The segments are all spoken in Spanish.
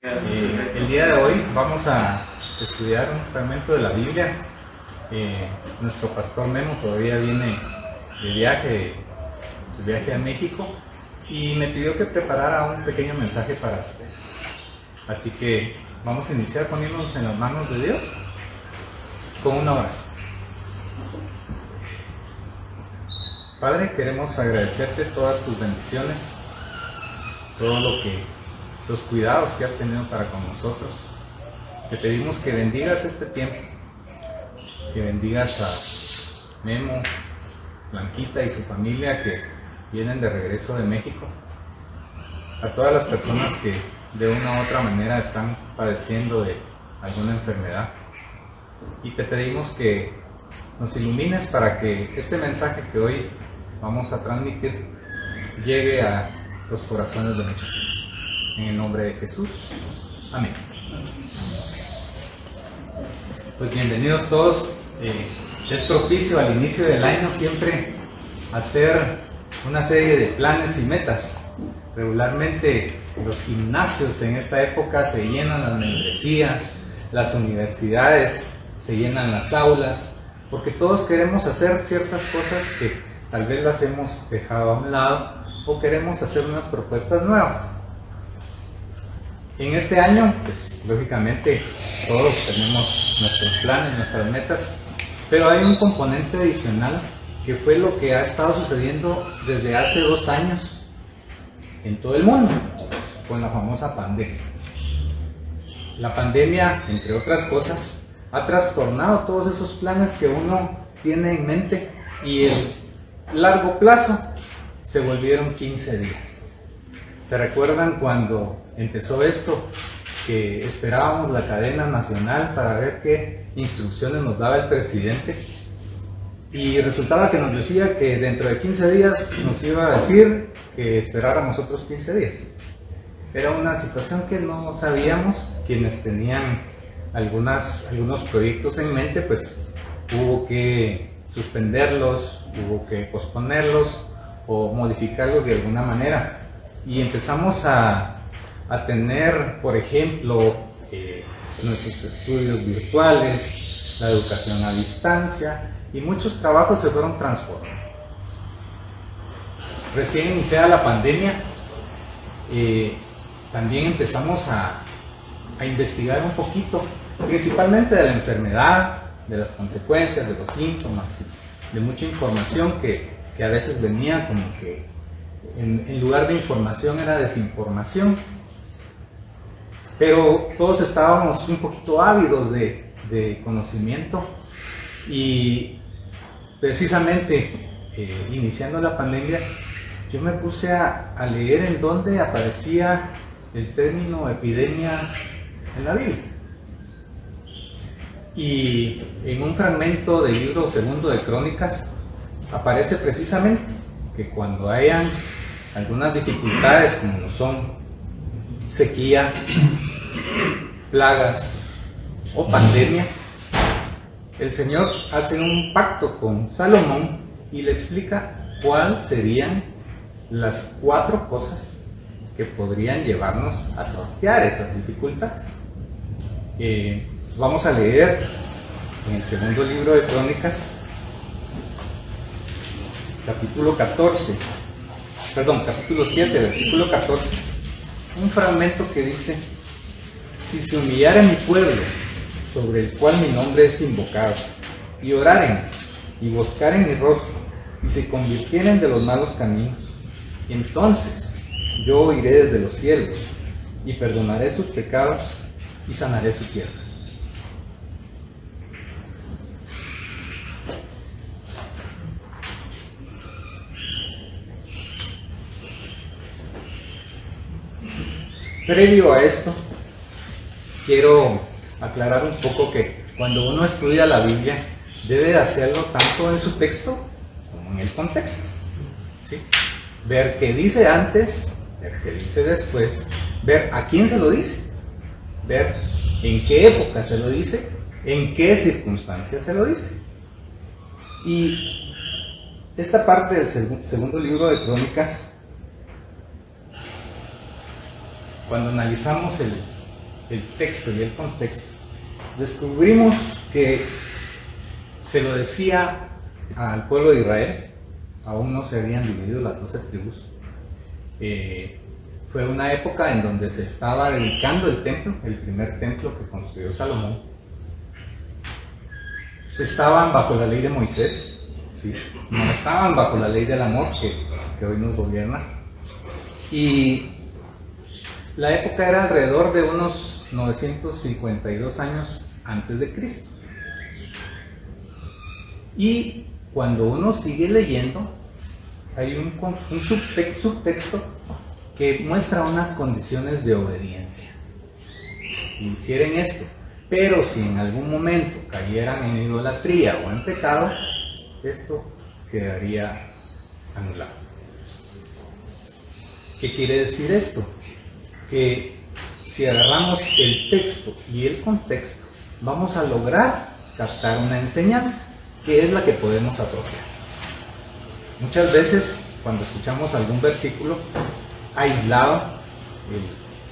El día de hoy vamos a estudiar un fragmento de la Biblia. Nuestro pastor Memo todavía viene de viaje, su viaje a México, y me pidió que preparara un pequeño mensaje para ustedes. Así que vamos a iniciar poniéndonos en las manos de Dios con una oración. Padre, queremos agradecerte todas tus bendiciones, todo los cuidados que has tenido para con nosotros. Te pedimos que bendigas este tiempo, que bendigas a Memo, Blanquita y su familia que vienen de regreso de México, a todas las personas que de una u otra manera están padeciendo de alguna enfermedad, y te pedimos que nos ilumines para que este mensaje que hoy vamos a transmitir llegue a los corazones de muchos. En el nombre de Jesús. Amén. Pues bienvenidos todos. Es propicio al inicio del año siempre hacer una serie de planes y metas. Regularmente los gimnasios en esta época se llenan, las membresías, las universidades se llenan, las aulas, porque todos queremos hacer ciertas cosas que tal vez las hemos dejado a un lado o queremos hacer unas propuestas nuevas. En este año, pues lógicamente todos tenemos nuestros planes, nuestras metas, pero hay un componente adicional que fue lo que ha estado sucediendo desde hace 2 años en todo el mundo, con la famosa pandemia. La pandemia, entre otras cosas, ha trastornado todos esos planes que uno tiene en mente, y el largo plazo se volvieron 15 días. ¿Se recuerdan cuando empezó esto, que esperábamos la cadena nacional para ver qué instrucciones nos daba el presidente? Y resultaba que nos decía que dentro de 15 días nos iba a decir que esperáramos otros 15 días. Era una situación que no sabíamos. Quienes tenían algunos proyectos en mente, pues hubo que suspenderlos, hubo que posponerlos o modificarlos de alguna manera. Y empezamos a tener, por ejemplo, nuestros estudios virtuales, la educación a distancia, y muchos trabajos se fueron transformando. Recién iniciada la pandemia, también empezamos a investigar un poquito, principalmente de la enfermedad, de las consecuencias, de los síntomas, de mucha información que a veces venía como que en lugar de información era desinformación. Pero todos estábamos un poquito ávidos de conocimiento, y precisamente iniciando la pandemia yo me puse a leer en dónde aparecía el término epidemia en la Biblia. Y en un fragmento del libro segundo de Crónicas aparece precisamente que cuando hayan algunas dificultades, como lo son sequía, plagas o pandemia, el Señor hace un pacto con Salomón y le explica cuáles serían las 4 cosas que podrían llevarnos a sortear esas dificultades. Vamos a leer en el segundo libro de Crónicas, capítulo 7, versículo 14, un fragmento que dice: si se humillare mi pueblo, sobre el cual mi nombre es invocado, y oraren y buscaren mi rostro, y se convirtieren de los malos caminos, entonces yo oiré desde los cielos, y perdonaré sus pecados, y sanaré su tierra. Previo a esto, quiero aclarar un poco que cuando uno estudia la Biblia debe de hacerlo tanto en su texto como en el contexto, ¿sí? Ver qué dice antes, ver qué dice después, ver a quién se lo dice, ver en qué época se lo dice, en qué circunstancias se lo dice. Y esta parte del segundo libro de Crónicas, cuando analizamos el texto y el contexto, descubrimos que se lo decía al pueblo de Israel. Aún no se habían dividido las 12 tribus. Fue una época en donde se estaba dedicando el templo, el primer templo que construyó Salomón. Estaban bajo la ley de Moisés, ¿sí? No estaban bajo la ley del amor que hoy nos gobierna. Y la época era alrededor de unos 952 años antes de Cristo. Y cuando uno sigue leyendo, hay un subtexto que muestra unas condiciones de obediencia. Si hicieran esto, pero si en algún momento cayeran en idolatría o en pecado, esto quedaría anulado. ¿Qué quiere decir esto? Que si agarramos el texto y el contexto, vamos a lograr captar una enseñanza, que es la que podemos apropiar. Muchas veces, cuando escuchamos algún versículo aislado,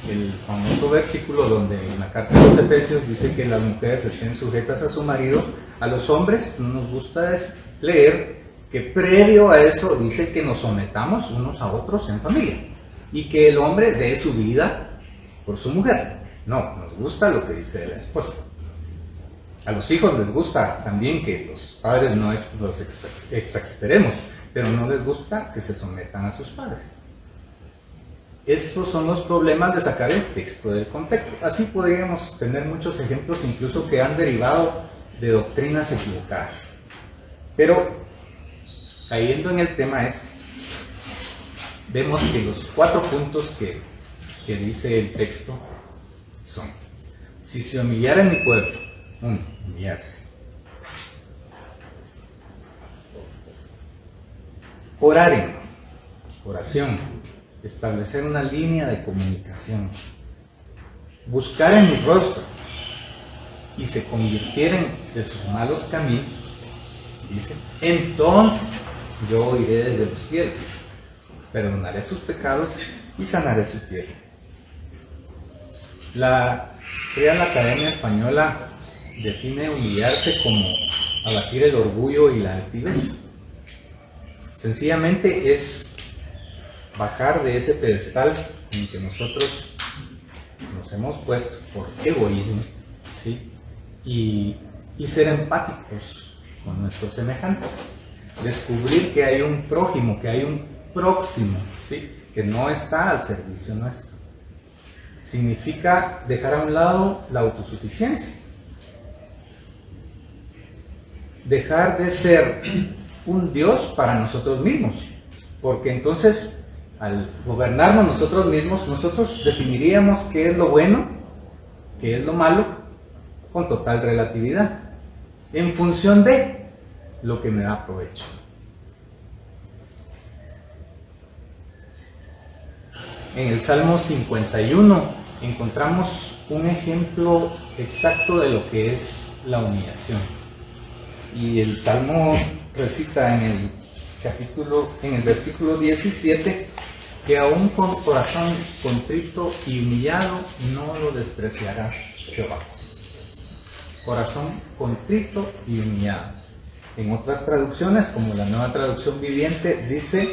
el famoso versículo donde en la carta de los Efesios dice que las mujeres estén sujetas a su marido, a los hombres no nos gusta leer que previo a eso dice que nos sometamos unos a otros en familia y que el hombre dé su vida por su mujer. No, nos gusta lo que dice de la esposa. A los hijos les gusta también que los padres no los exasperemos, pero no les gusta que se sometan a sus padres. Estos son los problemas de sacar el texto del contexto. Así podríamos tener muchos ejemplos, incluso que han derivado de doctrinas equivocadas. Pero, cayendo en el tema vemos que los 4 puntos que dice el texto son: si se humillara mi pueblo, humillarse. Oraren, oración, establecer una línea de comunicación. Buscar en mi rostro y se convirtieren de sus malos caminos, dice, entonces yo oiré desde los cielos, perdonaré sus pecados y sanaré su tierra. La Real Academia Española define humillarse como abatir el orgullo y la altivez. Sencillamente es bajar de ese pedestal en que nosotros nos hemos puesto por egoísmo, ¿sí? Y ser empáticos con nuestros semejantes. Descubrir que hay un prójimo, que hay un próximo, ¿sí? Que no está al servicio nuestro. Significa dejar a un lado la autosuficiencia. Dejar de ser un Dios para nosotros mismos, porque entonces al gobernarnos nosotros mismos, nosotros definiríamos qué es lo bueno, qué es lo malo, con total relatividad, en función de lo que me da provecho. En el Salmo 51 encontramos un ejemplo exacto de lo que es la humillación. Y el Salmo recita en el versículo 17, que aún con corazón contrito y humillado no lo despreciarás, Jehová. Corazón contrito y humillado. En otras traducciones, como la Nueva Traducción Viviente, dice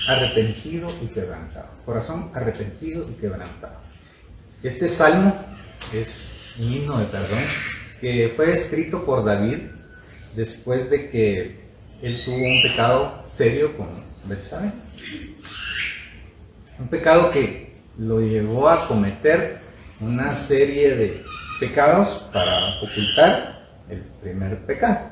arrepentido y quebrantado. Corazón arrepentido y quebrantado. Este salmo es un himno de perdón que fue escrito por David después de que él tuvo un pecado serio con Betsabé. Un pecado que lo llevó a cometer una serie de pecados para ocultar el primer pecado.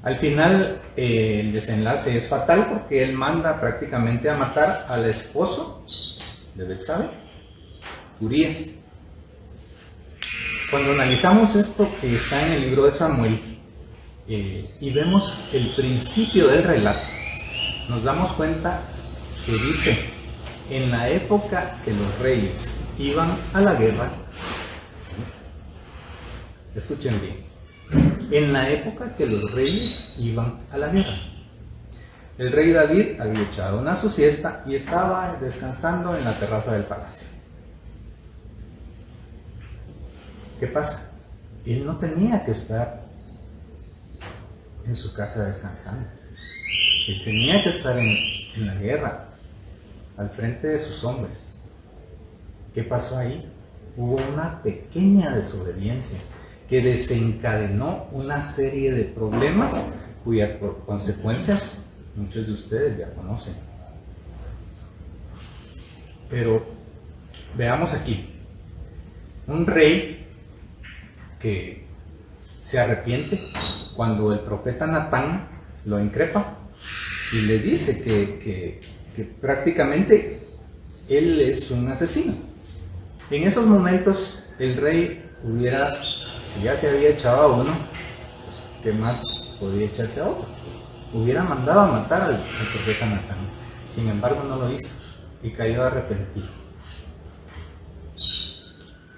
Al final el desenlace es fatal porque él manda prácticamente a matar al esposo de Betsabé, Urías. Cuando analizamos esto que está en el libro de Samuel y vemos el principio del relato, nos damos cuenta que dice, en la época que los reyes iban a la guerra, ¿sí? Escuchen bien, en la época que los reyes iban a la guerra, el rey David había echado una su siesta y estaba descansando en la terraza del palacio. ¿qué pasa? Él no tenía que estar en su casa descansando. Él tenía que estar en la guerra, al frente de sus hombres. ¿Qué pasó ahí? Hubo una pequeña desobediencia que desencadenó una serie de problemas cuyas consecuencias muchos de ustedes ya conocen. Pero veamos aquí, un rey que se arrepiente cuando el profeta Natán lo increpa y le dice que prácticamente él es un asesino. En esos momentos el rey hubiera, si ya se había echado a uno, pues, ¿qué más podía echarse a otro? Hubiera mandado a matar al profeta Natán. Sin embargo no lo hizo y cayó arrepentido.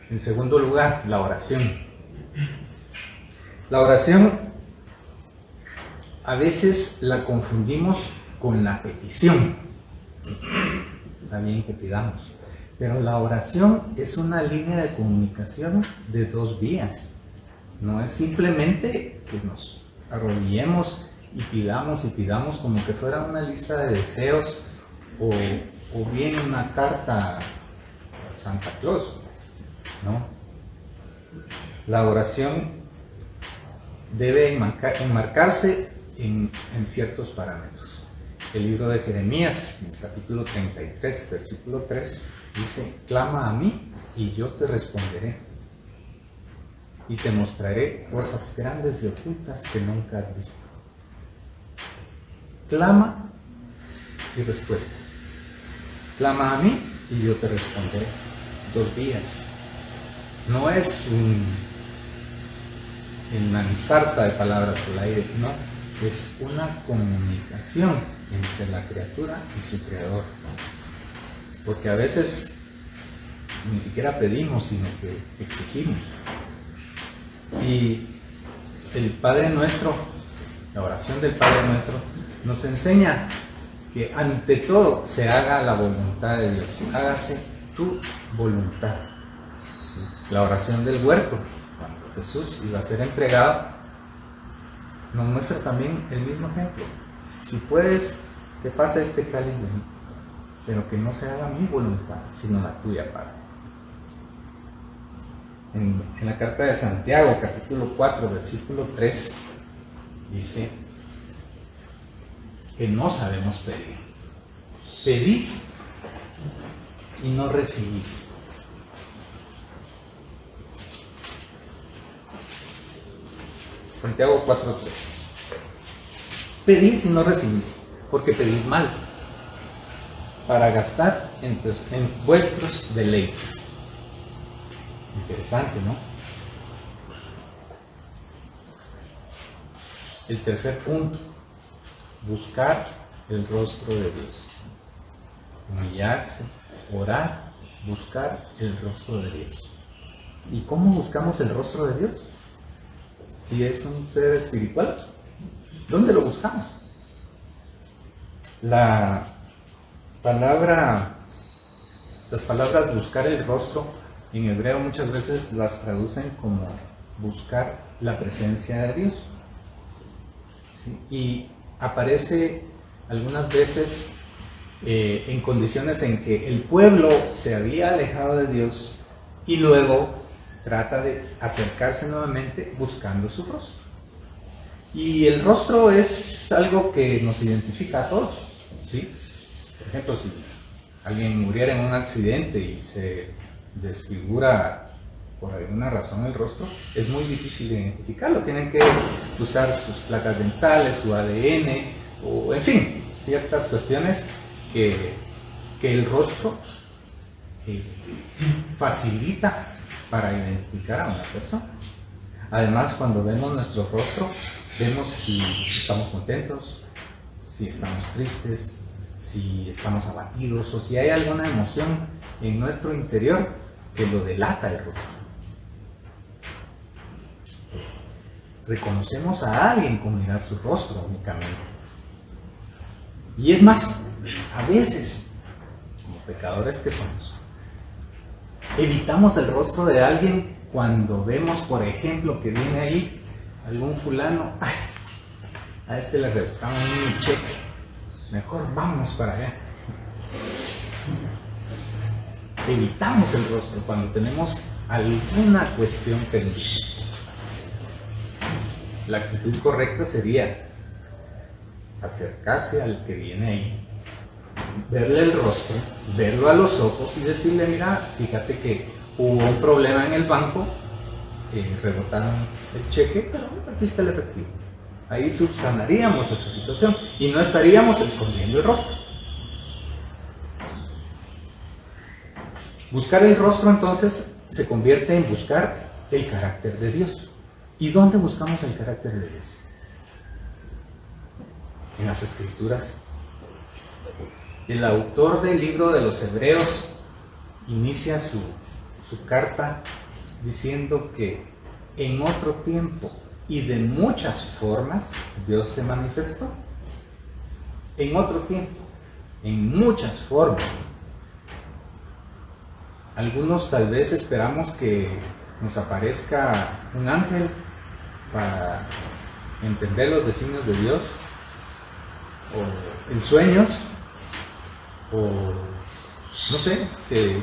En segundo lugar, la oración. La oración a veces la confundimos con la petición. Está bien que pidamos, pero la oración es una línea de comunicación de dos vías. No es simplemente que nos arrodillemos y pidamos como que fuera una lista de deseos o bien una carta a Santa Claus. No. La oración debe enmarcarse en ciertos parámetros. El libro de Jeremías, en el capítulo 33, versículo 3, dice: clama a mí y yo te responderé y te mostraré cosas grandes y ocultas que nunca has visto. Clama y respuesta. Clama a mí y yo te responderé. Dos vías. No es una ensarta de palabras al aire, no. Es una comunicación entre la criatura y su creador. Porque a veces ni siquiera pedimos, sino que exigimos. Y el Padre Nuestro, la oración del Padre Nuestro, nos enseña que ante todo se haga la voluntad de Dios. Hágase tu voluntad. ¿Sí? La oración del huerto, cuando Jesús iba a ser entregado, nos muestra también el mismo ejemplo. Si puedes, que pase este cáliz de mí, pero que no se haga mi voluntad, sino la tuya, Padre. En la carta de Santiago, capítulo 4, versículo 3, dice que no sabemos pedir. Pedís y no recibís. Santiago 4:3. Pedís y no recibís, porque pedís mal, para gastar en vuestros deleites. Interesante, ¿no? El tercer punto: buscar el rostro de Dios. Humillarse, orar, buscar el rostro de Dios. ¿Y cómo buscamos el rostro de Dios? Si es un ser espiritual, ¿dónde lo buscamos? Las palabras buscar el rostro en hebreo muchas veces las traducen como buscar la presencia de Dios. ¿Sí? Y aparece algunas veces en condiciones en que el pueblo se había alejado de Dios y luego trata de acercarse nuevamente buscando su rostro. Y el rostro es algo que nos identifica a todos, ¿sí? Por ejemplo, si alguien muriera en un accidente y se desfigura por alguna razón el rostro, es muy difícil de identificarlo. Tienen que usar sus placas dentales, su ADN, o en fin, ciertas cuestiones que el rostro facilita para identificar a una persona. Además, cuando vemos nuestro rostro, vemos si estamos contentos, si estamos tristes, si estamos abatidos o si hay alguna emoción en nuestro interior que lo delata el rostro. Reconocemos a alguien con mirar su rostro únicamente. Y es más, a veces, como pecadores que somos, evitamos el rostro de alguien cuando vemos, por ejemplo, que viene ahí algún fulano, ay, a este le rebotamos un cheque, mejor vamos para allá. Evitamos el rostro cuando tenemos alguna cuestión pendiente. La actitud correcta sería acercarse al que viene ahí, verle el rostro, verlo a los ojos y decirle: mira, fíjate que hubo un problema en el banco, rebotaron el cheque, pero aquí está el efectivo. Ahí subsanaríamos esa situación y no estaríamos escondiendo el rostro. Buscar el rostro entonces se convierte en buscar el carácter de Dios. ¿Y dónde buscamos el carácter de Dios? En las Escrituras. El autor del libro de los Hebreos inicia su carta diciendo que en otro tiempo y de muchas formas Dios se manifestó. En otro tiempo, en muchas formas. Algunos tal vez esperamos que nos aparezca un ángel para entender los designios de Dios, o en sueños, o no sé, que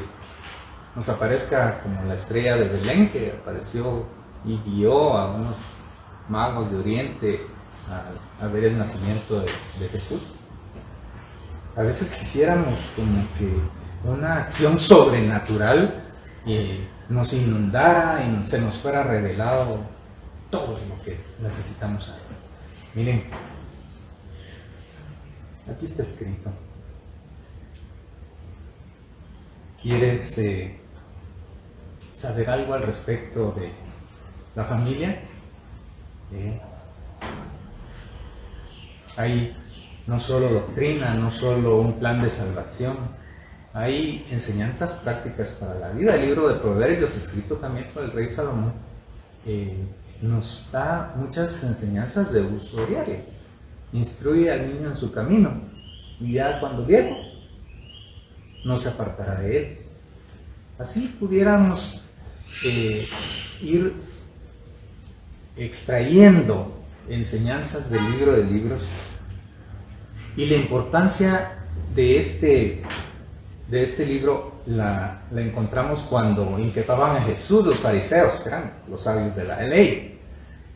nos aparezca como la estrella de Belén que apareció y guió a unos magos de Oriente a ver el nacimiento de Jesús. A veces quisiéramos como que una acción sobrenatural nos inundara y se nos fuera revelado todo lo que necesitamos saber. Miren, aquí está escrito. ¿Quieres saber algo al respecto de la familia? Hay no solo doctrina, no solo un plan de salvación, hay enseñanzas prácticas para la vida. El libro de Proverbios, escrito también por el rey Salomón, nos da muchas enseñanzas de uso diario. Instruye al niño en su camino, y ya cuando viejo no se apartará de él. Así pudiéramos ir extrayendo enseñanzas del libro de libros, y la importancia de este libro la encontramos cuando inquietaban a Jesús los fariseos, que eran los sabios de la ley,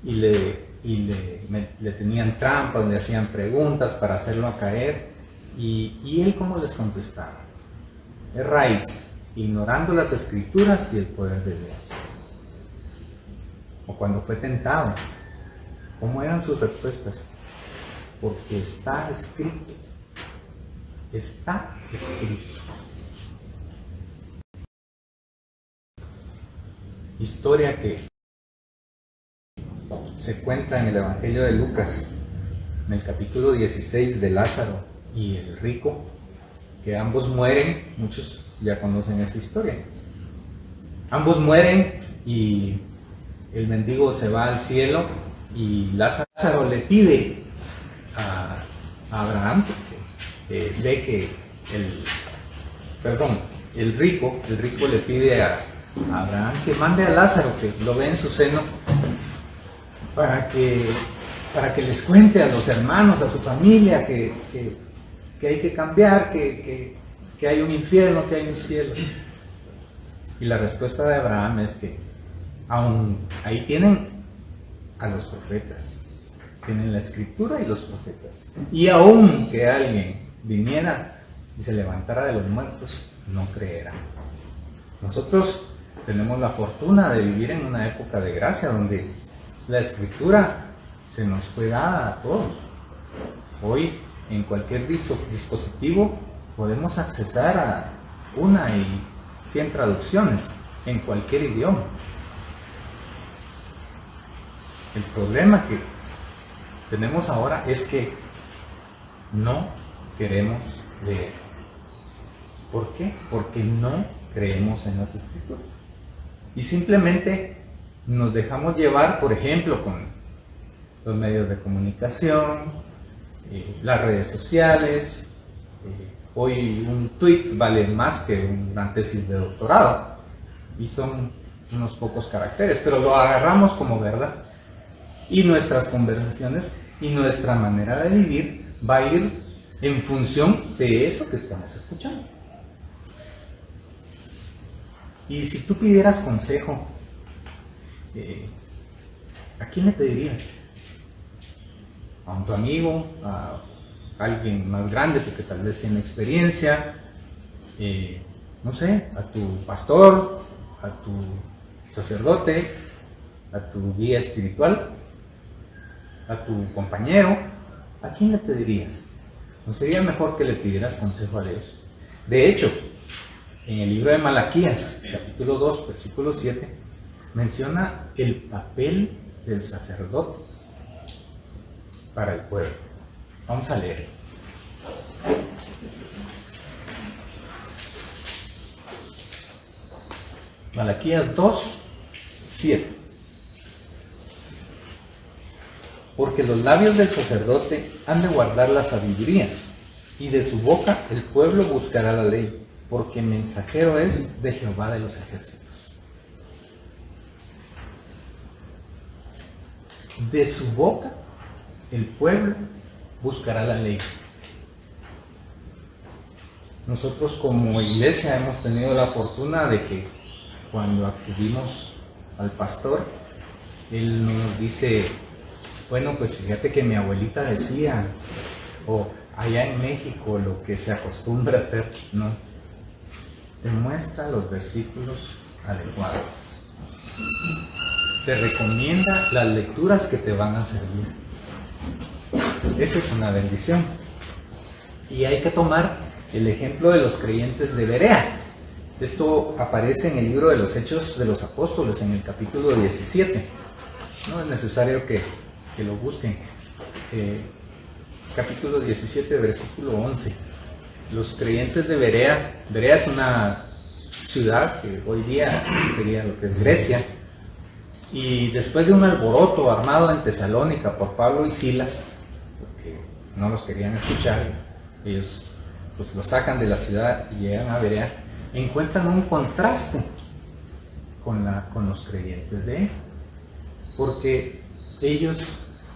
y le tenían trampas, le hacían preguntas para hacerlo caer, y él ¿cómo les contestaba? Erráis, ignorando las Escrituras y el poder de Dios. O cuando fue tentado, ¿cómo eran sus respuestas? Porque está escrito. Está escrito. Historia que se cuenta en el Evangelio de Lucas, en el capítulo 16, de Lázaro y el rico, que ambos mueren. Muchos ya conocen esa historia. Ambos mueren y el mendigo se va al cielo, y Lázaro le pide a Abraham, porque ve que el rico le pide a Abraham que mande a Lázaro, que lo ve en su seno, para que les cuente a los hermanos, a su familia, que hay que cambiar, que hay un infierno, que hay un cielo. Y la respuesta de Abraham es que aún ahí tienen a los profetas, tienen la Escritura y los profetas, y aún que alguien viniera y se levantara de los muertos, no creerá. Nosotros tenemos la fortuna de vivir en una época de gracia donde la Escritura se nos fue dada a todos. Hoy en cualquier dispositivo podemos accesar a 100 traducciones en cualquier idioma. El problema que tenemos ahora es que no queremos leer. ¿Por qué? Porque no creemos en las Escrituras. Y simplemente nos dejamos llevar, por ejemplo, con los medios de comunicación, las redes sociales. Hoy un tweet vale más que una tesis de doctorado. Y son unos pocos caracteres, pero lo agarramos como verdad. Y nuestras conversaciones y nuestra manera de vivir va a ir en función de eso que estamos escuchando. Y si tú pidieras consejo, ¿a quién le pedirías? ¿A un tu amigo? ¿A alguien más grande porque tal vez tiene experiencia? No sé, a tu pastor, a tu sacerdote, a tu guía espiritual, a tu compañero. ¿A quién le pedirías? ¿No sería mejor que le pidieras consejo a Dios? De hecho, en el libro de Malaquías, capítulo 2, versículo 7, menciona el papel del sacerdote para el pueblo. Vamos a leer. Malaquías 2, 7. Porque los labios del sacerdote han de guardar la sabiduría, y de su boca el pueblo buscará la ley, porque mensajero es de Jehová de los ejércitos. De su boca el pueblo buscará la ley. Nosotros como iglesia hemos tenido la fortuna de que cuando acudimos al pastor, él nos dice: bueno, pues fíjate que mi abuelita decía, o allá en México lo que se acostumbra a hacer, ¿no? Te muestra los versículos adecuados. Te recomienda las lecturas que te van a servir. Esa es una bendición. Y hay que tomar el ejemplo de los creyentes de Berea. Esto aparece en el libro de los Hechos de los Apóstoles, en el capítulo 17. No es necesario que lo busquen. Capítulo 17, versículo 11. Los creyentes de Berea. Berea es una ciudad que hoy día sería lo que es Grecia. Y después de un alboroto armado en Tesalónica por Pablo y Silas, porque no los querían escuchar, ellos pues los sacan de la ciudad y llegan a Berea, encuentran un contraste con los creyentes de él, porque ellos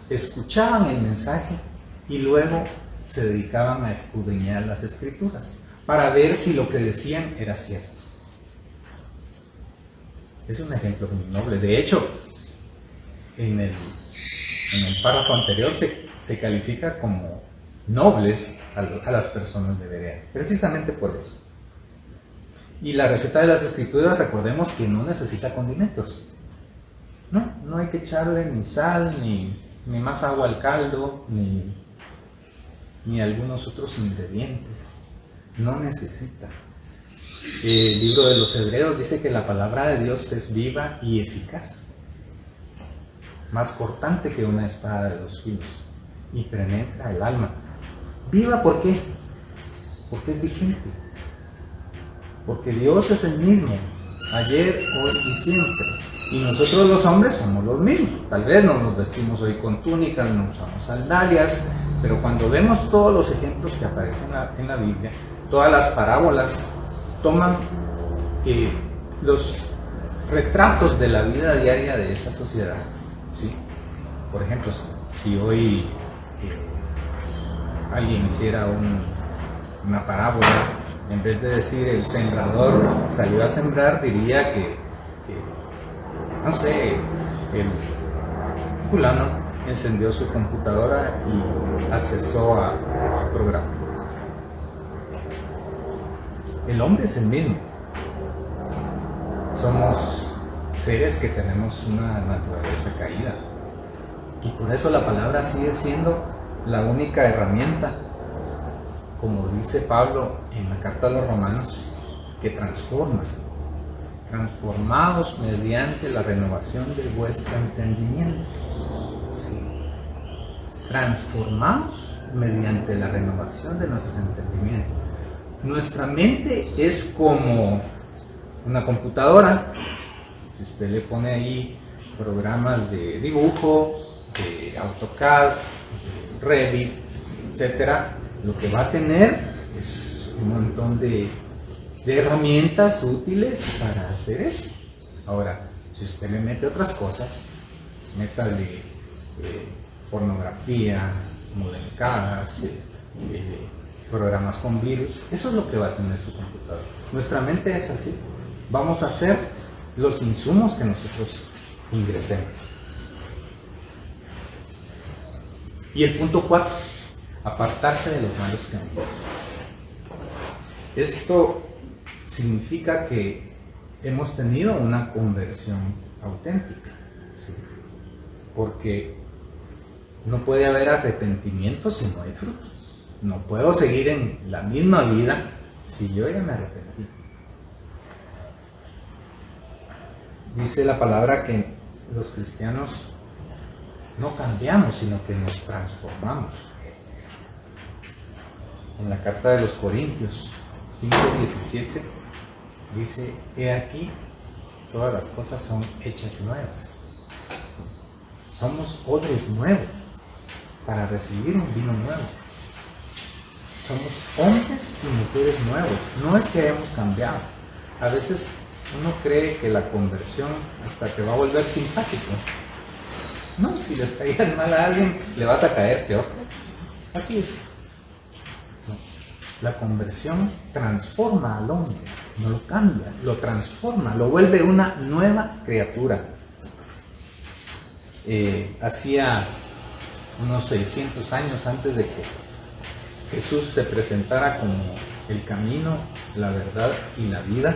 escuchaban el mensaje y luego se dedicaban a escudriñar las escrituras para ver si lo que decían era cierto. Es un ejemplo muy noble. De hecho, en el párrafo anterior se califica como nobles a las personas de Berea, precisamente por eso. Y la receta de las escrituras, recordemos que no necesita condimentos. No hay que echarle ni sal, ni más agua al caldo, ni algunos otros ingredientes. No necesita. El libro de los Hebreos dice que la palabra de Dios es viva y eficaz, más cortante que una espada de 2 filos, y penetra el alma. ¿Viva por qué? Porque es vigente. Porque Dios es el mismo, ayer, hoy y siempre. Y nosotros los hombres somos los mismos. Tal vez no nos vestimos hoy con túnicas, no usamos sandalias, pero cuando vemos todos los ejemplos que aparecen en la Biblia, todas las parábolas, toman los retratos de la vida diaria de esa sociedad, ¿sí? Por ejemplo, si hoy alguien hiciera una parábola, en vez de decir el sembrador salió a sembrar, diría que no sé, el fulano encendió su computadora y accesó a su programa. El hombre es el mismo. Somos seres que tenemos una naturaleza caída. Y por eso la palabra sigue siendo la única herramienta, como dice Pablo en la carta a los Romanos, que transforma. Transformados mediante la renovación de vuestro entendimiento. Sí. Transformados mediante la renovación de nuestro entendimiento. Nuestra mente es como una computadora. Si usted le pone ahí programas de dibujo, de AutoCAD, de Revit, etcétera, lo que va a tener es un montón de herramientas útiles para hacer eso. Ahora, si usted le mete otras cosas, métale pornografía, mudencadas, programas con virus, eso es lo que va a tener su computadora. Nuestra mente es así. Vamos a hacer los insumos que nosotros ingresemos. Y el punto 4, apartarse de los malos caminos. Esto significa que hemos tenido una conversión auténtica, ¿sí? Porque no puede haber arrepentimiento si no hay fruto. No puedo seguir en la misma vida si yo ya me arrepentí. Dice la palabra que los cristianos no cambiamos, sino que nos transformamos. En la carta de los Corintios 5:17 dice: he aquí, todas las cosas son hechas nuevas. ¿Sí? Somos odres nuevos para recibir un vino nuevo. Somos hombres y mujeres nuevos. No es que hayamos cambiado. A veces uno cree que la conversión hasta te va a volver simpático. No, si les caías mal a alguien, le vas a caer peor. Así es. La conversión transforma al hombre, no lo cambia, lo transforma, lo vuelve una nueva criatura. Hacía unos 600 años antes de que Jesús se presentara como el camino, la verdad y la vida,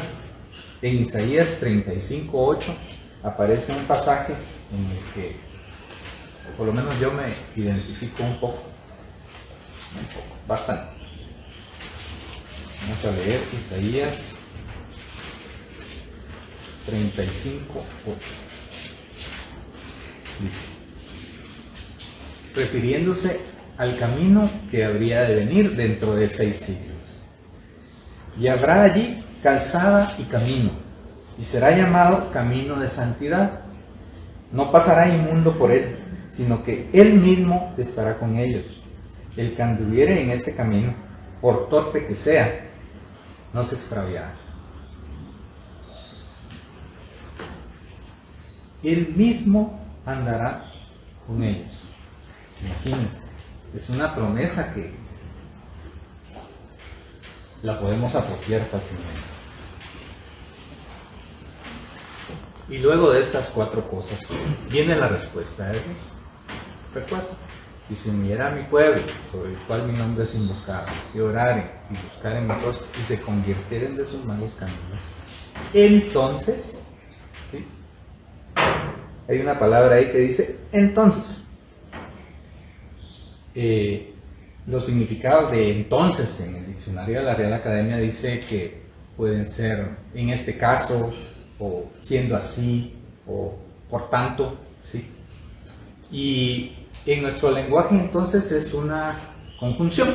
en Isaías 35:8 aparece un pasaje en el que, por lo menos yo me identifico un poco, bastante. Vamos a leer Isaías 35:8. Dice, refiriéndose al camino que habría de venir dentro de 6 siglos. Y habrá allí calzada y camino, y será llamado camino de santidad. No pasará inmundo por él, sino que él mismo estará con ellos. El que anduviere en este camino, por torpe que sea, no se extraviará. Él mismo andará con ellos. Imagínense, es una promesa que la podemos apropiar fácilmente. Y luego de estas 4 cosas viene la respuesta de Dios. Recuerda, si se uniera a mi pueblo, sobre el cual mi nombre es invocado, y oraren y buscaren mi rostro y se convirtieren de sus malos caminos, entonces, ¿sí? Hay una palabra ahí que dice entonces. Los significados de entonces en el diccionario de la Real Academia dice que pueden ser en este caso, o siendo así, o por tanto, ¿sí? Y en nuestro lenguaje entonces es una conjunción.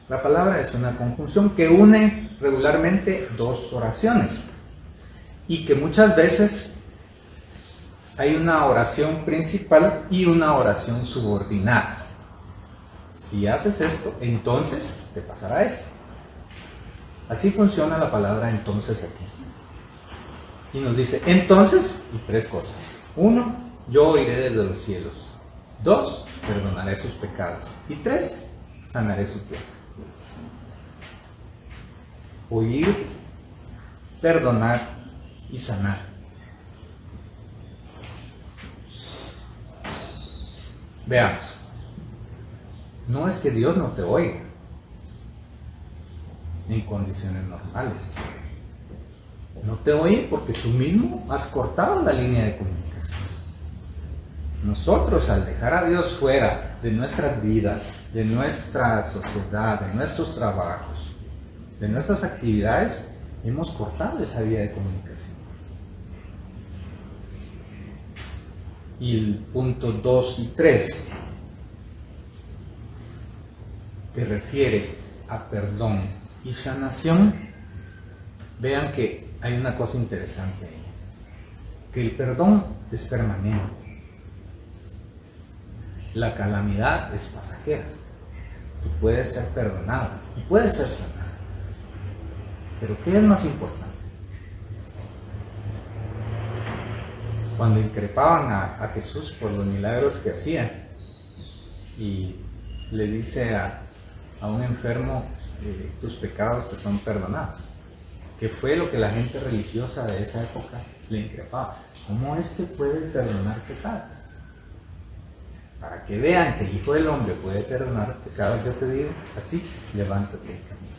La palabra es una conjunción que une regularmente 2 oraciones y que muchas veces hay una oración principal y una oración subordinada. Si haces esto, entonces te pasará esto. Así funciona la palabra entonces aquí. Y nos dice entonces, y 3 cosas. 1, yo oiré desde los cielos. 2, perdonaré sus pecados. Y 3, sanaré su tierra. Oír, perdonar y sanar. Veamos. No es que Dios no te oiga en condiciones normales. No te oye porque tú mismo has cortado la línea de comunicación. Nosotros, al dejar a Dios fuera de nuestras vidas, de nuestra sociedad, de nuestros trabajos, de nuestras actividades, hemos cortado esa vía de comunicación. Y el punto 2 y 3, que refiere a perdón y sanación, vean que hay una cosa interesante ahí, que el perdón es permanente, la calamidad es pasajera. Tú puedes ser perdonado y puedes ser sanado, pero ¿qué es más importante? cuando increpaban a Jesús por los milagros que hacía, y le dice a un enfermo, tus pecados te son perdonados, que fue lo que la gente religiosa de esa época le increpaba. ¿Cómo puede perdonar pecados? Para que vean que el Hijo del Hombre puede perdonar pecados, yo te digo a ti, levántate y camina.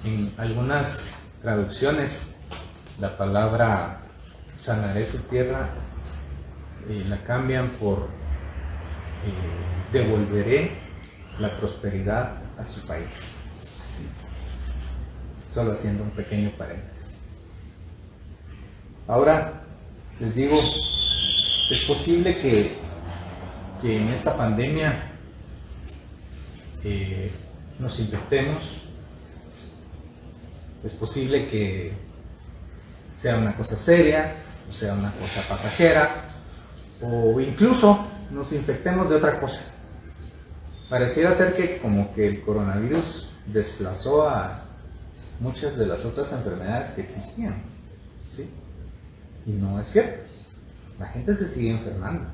En algunas traducciones, la palabra sanaré su tierra la cambian por devolveré la prosperidad a su país. Solo haciendo un pequeño paréntesis. Ahora, les digo, es posible que en esta pandemia nos infectemos. Es posible que sea una cosa seria, o sea una cosa pasajera, o incluso nos infectemos de otra cosa. Pareciera ser que como que el coronavirus desplazó a muchas de las otras enfermedades que existían, ¿sí? Y no es cierto. La gente se sigue enfermando.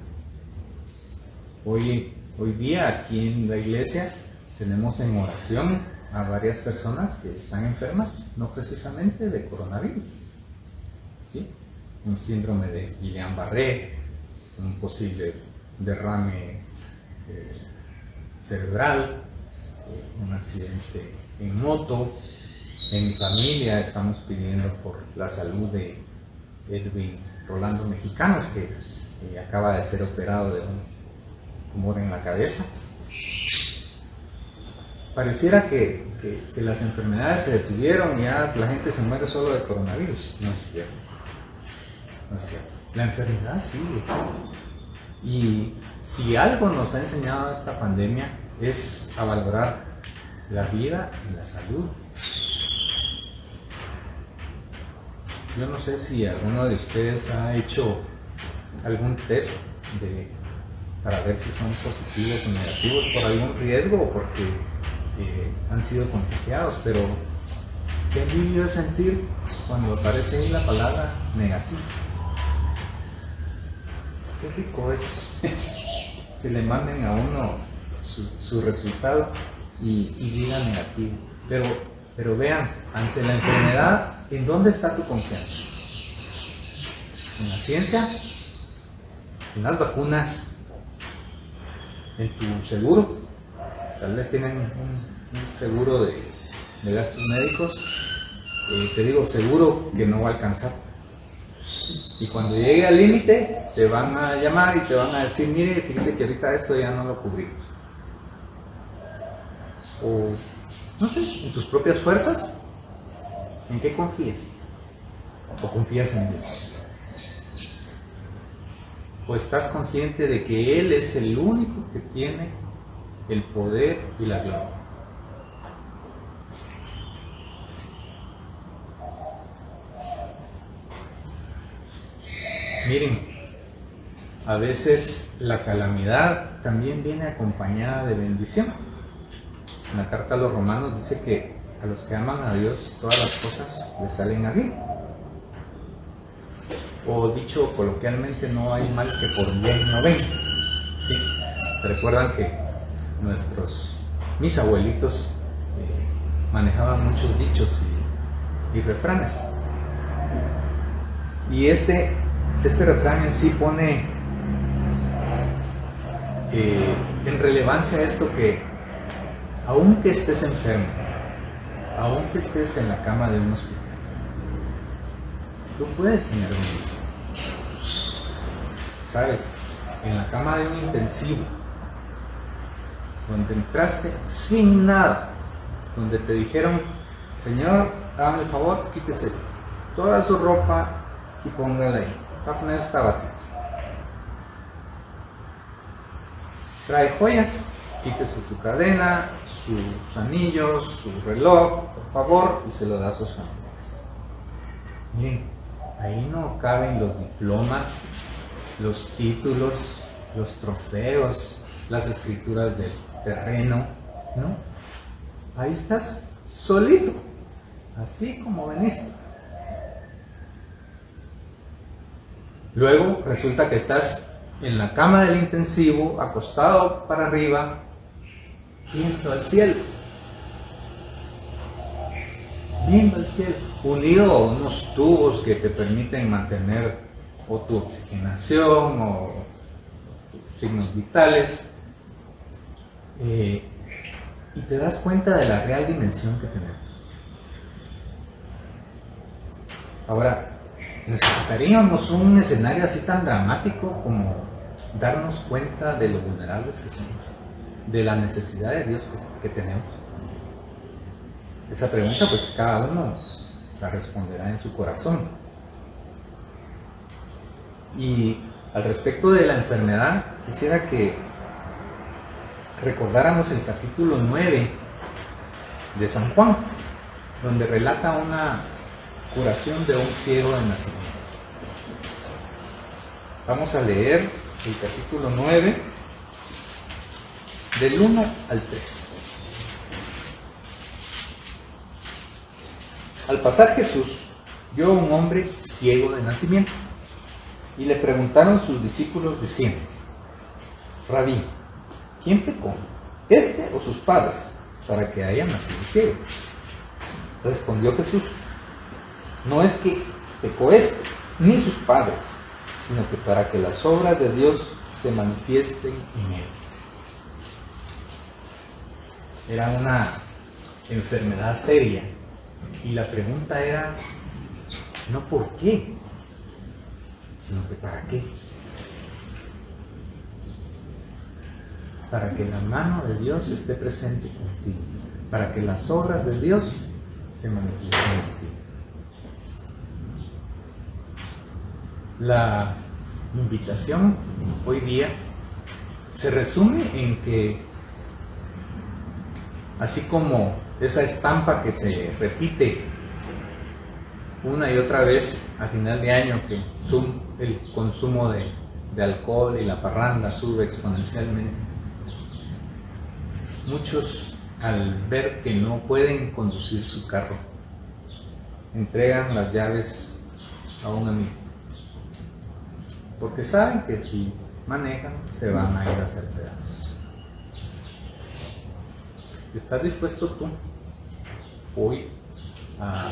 Hoy día aquí en la iglesia tenemos en oración a varias personas que están enfermas, no precisamente de coronavirus, ¿sí? Un síndrome de Guillain-Barré, un posible derrame cerebral, un accidente en moto. En mi familia estamos pidiendo por la salud de Edwin Rolando Mexicanos, que acaba de ser operado de un tumor en la cabeza. Pareciera que las enfermedades se detuvieron y ya la gente se muere solo de coronavirus. No es cierto. No es cierto. La enfermedad sigue. Y si algo nos ha enseñado esta pandemia es a valorar la vida y la salud. Yo no sé si alguno de ustedes ha hecho algún test para ver si son positivos o negativos por algún riesgo o porque han sido contagiados, pero qué alivio es sentir cuando aparece ahí la palabra negativo. Qué rico es que le manden a uno su resultado y diga negativo. Pero vean, ante la enfermedad, ¿en dónde está tu confianza? ¿En la ciencia? ¿En las vacunas? ¿En tu seguro? Tal vez tienen un seguro de gastos médicos. Te digo, seguro que no va a alcanzar. Y cuando llegue al límite, te van a llamar y te van a decir, mire, fíjese que ahorita esto ya no lo cubrimos. O, no sé, en tus propias fuerzas, ¿en qué confías? ¿O confías en Dios? ¿O estás consciente de que Él es el único que tiene el poder y la gloria? Miren, a veces la calamidad también viene acompañada de bendición. En la carta a los Romanos dice que a los que aman a Dios todas las cosas les salen a bien. O dicho coloquialmente, no hay mal que por bien no venga. ¿Sí? Se recuerdan que mis abuelitos manejaban muchos dichos y refranes. Y este refrán en sí pone en relevancia esto que aunque estés enfermo, aunque estés en la cama de un hospital, tú puedes tener bendición. ¿Sabes? En la cama de un intensivo, donde entraste sin nada, donde te dijeron, Señor, hágame el favor, quítese toda su ropa y póngala ahí. Va a poner esta batita. Trae joyas, quítese su cadena, sus anillos, su reloj, por favor, y se lo da a sus familiares. Miren, ahí no caben los diplomas, los títulos, los trofeos, las escrituras del terreno, ¿no? Ahí estás solito, así como veniste. Luego resulta que estás en la cama del intensivo, acostado para arriba, viendo al cielo, unido a unos tubos que te permiten mantener o tu oxigenación o signos vitales, y te das cuenta de la real dimensión que tenemos. Ahora, necesitaríamos un escenario así tan dramático como darnos cuenta de lo vulnerables que somos, de la necesidad de Dios que tenemos. Esa pregunta, pues cada uno la responderá en su corazón. Y al respecto de la enfermedad, quisiera que recordáramos el capítulo 9 de San Juan, donde relata una curación de un ciego de nacimiento. Vamos a leer el capítulo 9, del 1 al 3. Al pasar Jesús vio a un hombre ciego de nacimiento, y le preguntaron sus discípulos diciendo: Rabí, ¿quién pecó, este o sus padres, para que haya nacido ciego? Respondió Jesús: no es que pecó este, ni sus padres, sino que para que las obras de Dios se manifiesten en él. Era una enfermedad seria, y la pregunta era no por qué, sino que para qué. Para que la mano de Dios esté presente contigo, para que las obras de Dios se manifiesten en ti. La invitación hoy día se resume en que, así como esa estampa que se repite una y otra vez a final de año, que el consumo de alcohol y la parranda sube exponencialmente, muchos, al ver que no pueden conducir su carro, entregan las llaves a un amigo, porque saben que si manejan se van a ir a hacer pedazos. ¿Estás dispuesto tú hoy a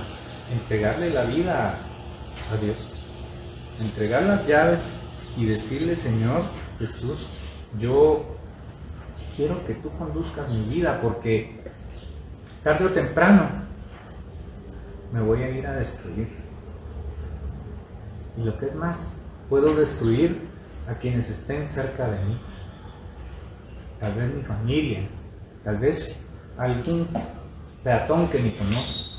entregarle la vida a Dios? Entregar las llaves y decirle: Señor Jesús, yo quiero que tú conduzcas mi vida, porque tarde o temprano me voy a ir a destruir. Y lo que es más, puedo destruir a quienes estén cerca de mí. Tal vez mi familia, tal vez algún peatón que ni conozco.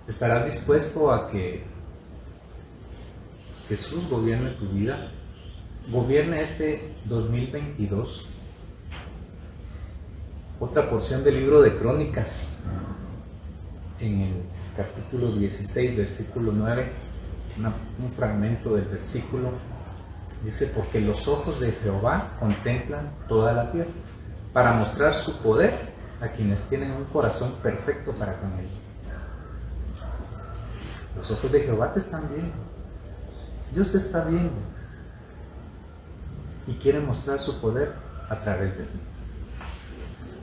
¿Estarás dispuesto a que Jesús gobierne tu vida? Gobierne este 2022. Otra porción del libro de Crónicas, en el capítulo 16, versículo 9, un fragmento del versículo, dice: porque los ojos de Jehová contemplan toda la tierra, para mostrar su poder a quienes tienen un corazón perfecto para con él. Los ojos de Jehová te están viendo. Dios te está viendo y quiere mostrar su poder a través de ti.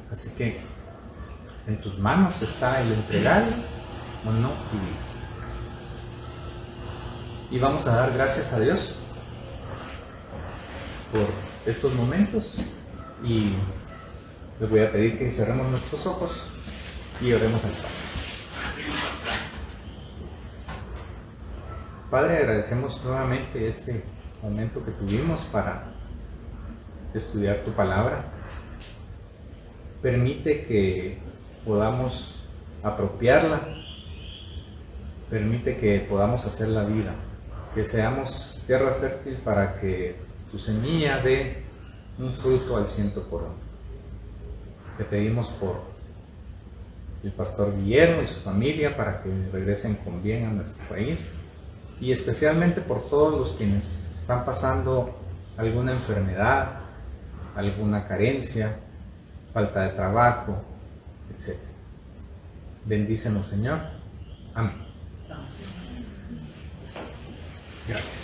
Así que en tus manos está el entregarle o no vivir. Y vamos a dar gracias a Dios por estos momentos, y les voy a pedir que cerremos nuestros ojos y oremos al Padre. Padre, agradecemos nuevamente este momento que tuvimos para estudiar tu palabra. Permite que podamos apropiarla, permite que podamos hacer la vida, que seamos tierra fértil para que tu semilla dé un fruto al 100 por uno. Te pedimos por el pastor Guillermo y su familia, para que regresen con bien a nuestro país, y especialmente por todos los quienes están pasando alguna enfermedad, alguna carencia, falta de trabajo, etc. Bendícenos, Señor. Amén. Gracias.